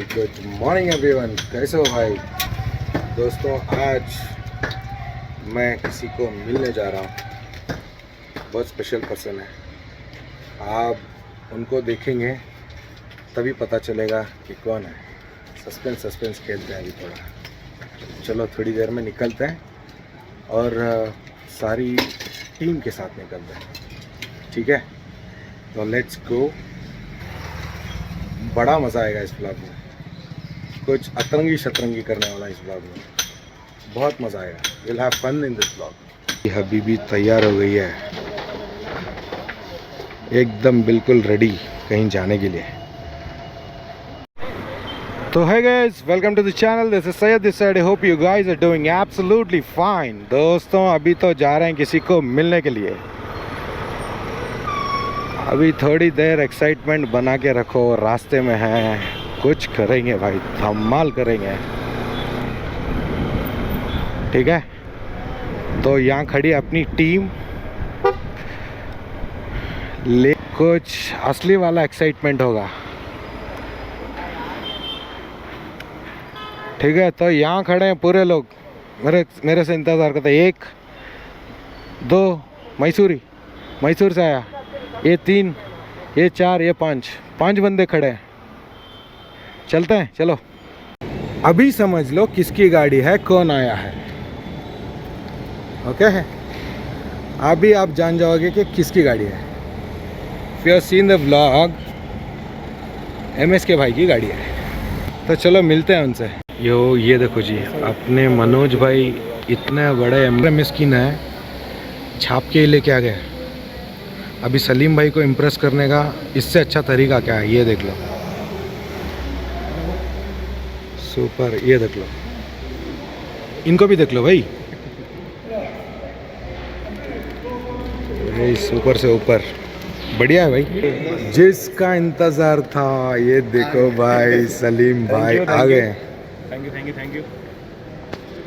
Good morning everyone, कैसे हो भाई? दोस्तों, आज मैं किसी को मिलने जा रहा हूँ। बहुत स्पेशल पर्सन है। आप उनको देखेंगे तभी पता चलेगा कि कौन है। सस्पेंस खेलते हैं अभी थोड़ा। चलो थोड़ी देर में निकलते हैं और सारी टीम के साथ निकलते हैं, ठीक है? तो लेट्स गो। बड़ा मज़ा आएगा इस ब्लॉग में। कुछ अतरंगी शतरंगी करने वाला इस ब्लॉग में, बहुत मज़ा आएगा। Will have fun in this blog. हबीबी तैयार हो गई है, एकदम बिल्कुल रेडी कहीं जाने के लिए। तो है guys, welcome to the channel. This is Syed this side. I hope you guys are doing absolutely fine. दोस्तों, अभी तो जा रहे हैं किसी को मिलने के लिए। अभी थोड़ी देर एक्साइटमेंट बना के रखो, रास्ते में हैं, कुछ करेंगे भाई, धमाल करेंगे, ठीक है? तो यहाँ खड़ी अपनी टीम, ले कुछ असली वाला एक्साइटमेंट होगा, ठीक है? तो यहाँ खड़े हैं पूरे लोग, मेरे से इंतज़ार करते हैं। 1 2 मैसूर से आया, ये 3, ये 4, ये 5 बंदे खड़े हैं। चलते हैं, चलो। अभी समझ लो किसकी गाड़ी है, कौन आया है, ओके? अभी आप जान जाओगे कि किसकी गाड़ी है। If you have seen the vlog, MS के भाई की गाड़ी है। तो चलो मिलते हैं उनसे। ये देखो जी, अपने मनोज भाई इतने बड़े MS की नए छाप के लेके आ गए। अभी सलीम भाई को इम्प्रेस करने का इससे अच्छा तरीका क्या है, ये देख लो। सुपर, ये देख लो, इनको भी देख लो भाई, सुपर से ऊपर, बढ़िया है भाई। जिसका इंतज़ार था, ये देखो भाई, सलीम भाई आ गए। Thank you.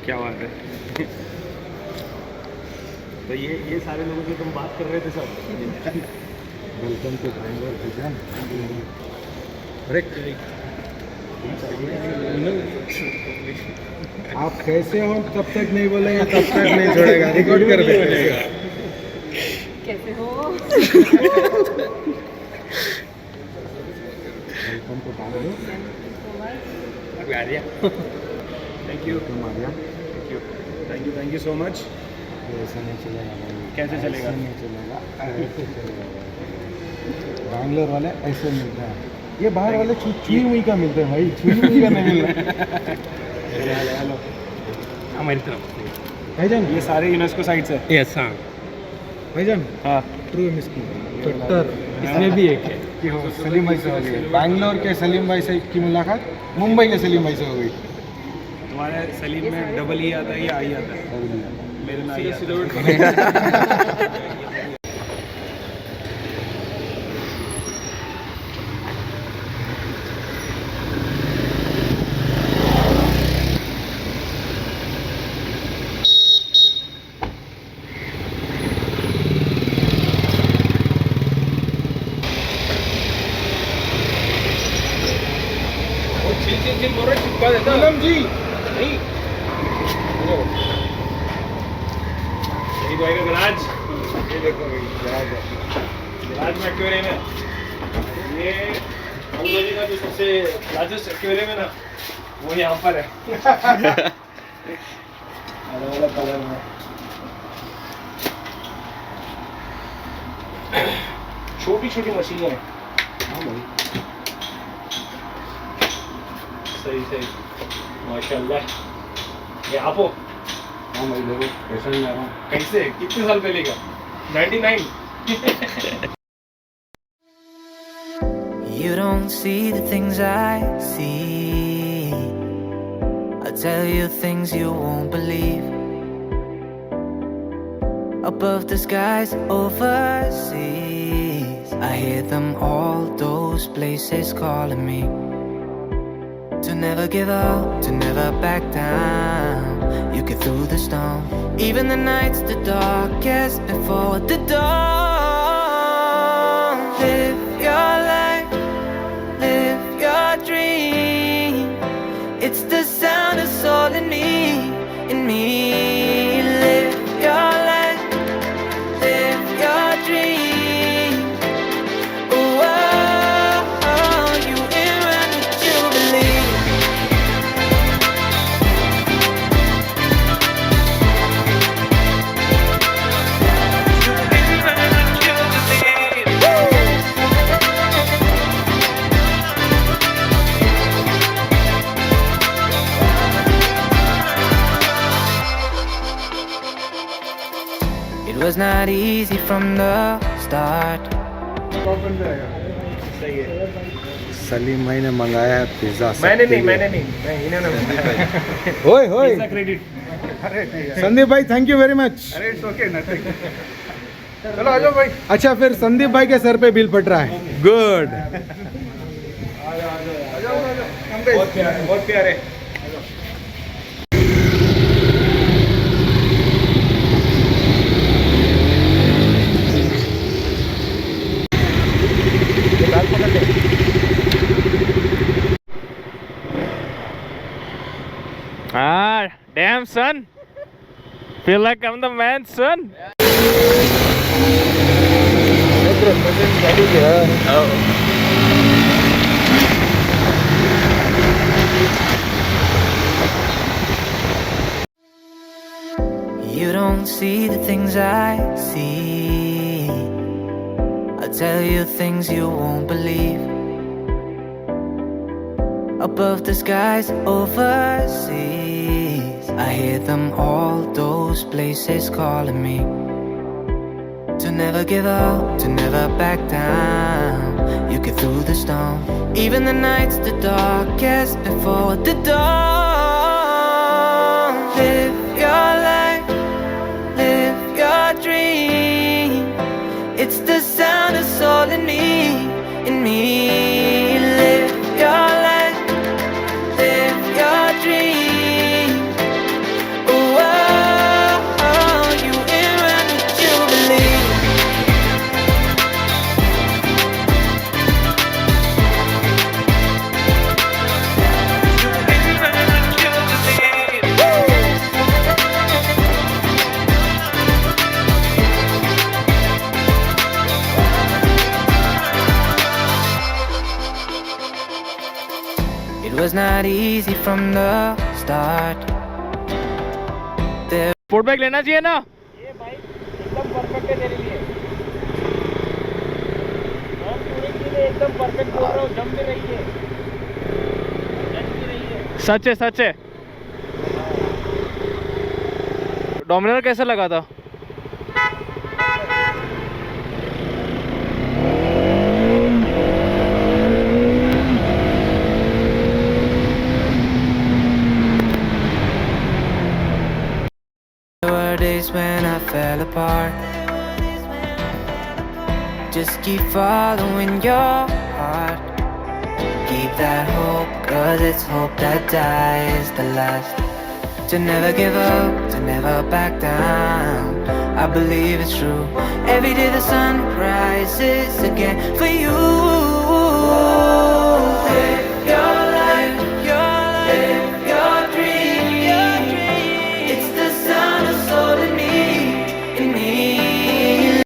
क्या बात है। तो ये सारे लोगों की तुम बात कर रहे थे सब। Welcome to Bangalore vision. अरे आप कैसे हो तब तक नहीं बोलेंगे, तब तक नहीं छोड़ेगा, रिकॉर्ड कर देगा। कैसे हो? Welcome to Bangalore. अभी आ रहा। Thank you. तुम आ गया। Thank you so much. ऐसा नहीं चलेगा भाई। कैसे चलेगा? ऐसे नहीं चलेगा, ऐसे चलेगा भाई। बैंगलोर वाले ऐसे मिलते हैं, ये बाहर वाले छुई हुई का मिलते हैं भाई, छुई हुई का नहीं मिल रहा। हेलो, हमारी तरफ भाईजान, ये सारे यूनेस्को साइट्स है। यस, हाँ भाईजान। हाँ, ट्रू MS की ट्विटर, इसमें भी एक है कि हो सलीम भाई से हो गई। बैंगलोर के सलीम भाई से की मुलाकात मुंबई के सलीम भाई से हो गई। तुम्हारे सलीम में डबल ही आता है या आई आता है? मेरे में आई आता है। पूनम जी, नहीं, भाई का गराज, ये देखो भाई, गराज है। गराज में एक्वेरियम है। ये अंग्रेजी का जो सबसे लार्जेस्ट एक्वेरियम है ना, वो यहाँ पर है। अलग-अलग कलर में, छोटी मछलियाँ हैं। हाँ भाई, सही माशाल्लाह। ये आप हो? हाँ भाई, देखो कैसे में आ रहा हूँ। कैसे, कितने साल पहले का? 99। You don't see the things I see. I tell you things you won't believe. Above the skies overseas, I hear them all, those places calling me. To never give up, to never back down. You get through the storm, even the nights the darkest before the dawn. Live your life, live your dream. It was not easy from the start. सही है. सलीम भाई ने मंगाया है pizza. मैंने नहीं, मैं इन्होंने मंगाया. होय होय. Pizza credit. संदीप भाई थैंक यू वेरी मच. अरे इट्स ओके, नथिंग. चलो आ जाओ भाई. अच्छा फिर संदीप भाई के सर पे बिल फट रहा है. गुड. बहुत प्यारे, बहुत प्यारे. Ah, damn son. Feel like I'm the man, son. Oh. You don't see the things I see. I'll tell you things you won't believe. Above the skies overseas, I hear them all, those places calling me. To never give up, to never back down. You get through the storm. Even the nights the darkest before the dawn. Live your life, live your dream. It's the sound of soul in me, in me. Live your life, live your dream. Oh, oh, oh, you in what you believe. It was not easy from the start. There sport bag लेना चाहिए ना. ये bike एकदम perfect है तेरे लिए. Long touring के लिए एकदम परफेक्ट बोल रहा हूँ. जम भी रही है, जम भी रही है. सच है, सच है. डोमिनर कैसा लगा था? were days when I fell apart. Just keep following your heart. Keep that hope, cause it's hope that dies the last. To never give up, to never back down. I believe it's true. Every day the sun rises again for you.